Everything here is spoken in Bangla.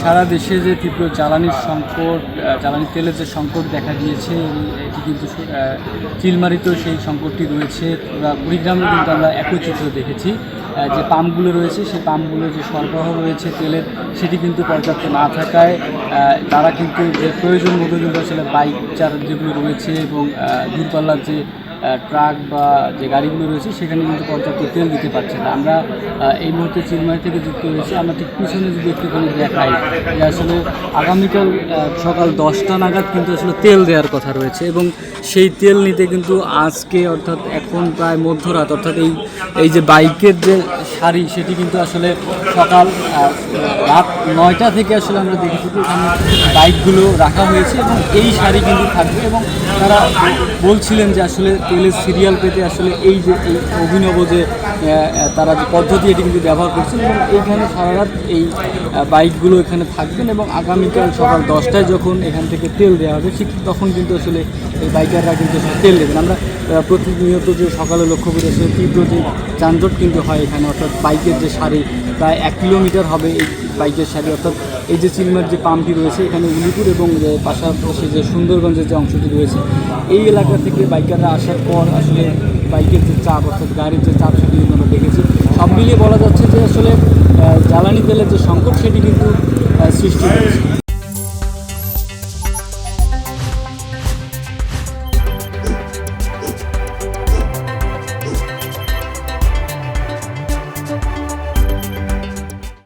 সারা দেশে যে তীব্র জ্বালানির সংকট, জ্বালানি তেলের যে সংকট দেখা দিয়েছে, এটি কিন্তু চিলমারিতেও সেই সংকটটি রয়েছে। কুড়িগ্রামে কিন্তু আমরা একই চিত্র দেখেছি। যে পাম্পগুলো রয়েছে সেই পাম্পগুলো যে সরবরাহ রয়েছে তেলের, সেটি কিন্তু পর্যাপ্ত না থাকায় তারা কিন্তু যে প্রয়োজন মতো কিন্তু আসলে বাইক যেগুলো রয়েছে এবং দূরপাল্লার যে ট্রাক বা যে গাড়িগুলো রয়েছে সেখানে কিন্তু পর্যাপ্ত তেল দিতে পারছে না। আমরা এই মুহূর্তে চিলমারি থেকে যুক্ত রয়েছি। আমরা ঠিক পিছনে যদি একটুখানি দেখাই যে আসলে আগামীকাল সকাল 10টা নাগাদ কিন্তু আসলে তেল দেওয়ার কথা রয়েছে এবং সেই তেল নিতে কিন্তু আজকে অর্থাৎ এখন প্রায় মধ্যরাত, অর্থাৎ এই যে বাইকের যে সারি সেটি কিন্তু আসলে সকাল রাত 9টা থেকে আসলে আমরা দেখেছি যে এখানে বাইকগুলো রাখা হয়েছে এবং এই সারি কিন্তু থাকবে এবং তারা বলছিলেন যে আসলে তেলের সিরিয়াল পেতে আসলে এই অভিনব যে তারা যে পদ্ধতি এটি কিন্তু ব্যবহার করছেন এবং এইখানে সারা রাত এই বাইকগুলো এখানে থাকবেন এবং আগামীকাল সকাল 10টায় যখন এখান থেকে তেল দেওয়া হবে ঠিক তখন কিন্তু আসলে এই বাইকাররা কিন্তু তেল দেবেন। আমরা প্রতিনিয়ত যে সকালে লক্ষ্য করে আসলে তীব্র যে যানজট কিন্তু হয় এখানে, অর্থাৎ বাইকের যে সারি প্রায় 1 কিলোমিটার হবে এই বাইকের সারি, অর্থাৎ এই যে চিলমার যে পাম্পটি রয়েছে এখানে উলিপুর এবং যে পাশাপাশি যে সুন্দরগঞ্জের যে অংশটি রয়েছে এই এলাকা থেকে বাইকাররা আসার পর আসলে বাইকের যে চাপ, অর্থাৎ গাড়ির যে চাপ সেটি আমরা দেখেছি। সব মিলিয়ে বলা যাচ্ছে যে আসলে জ্বালানি তেলের যে সংকট সেটি কিন্তু সৃষ্টি হয়েছে।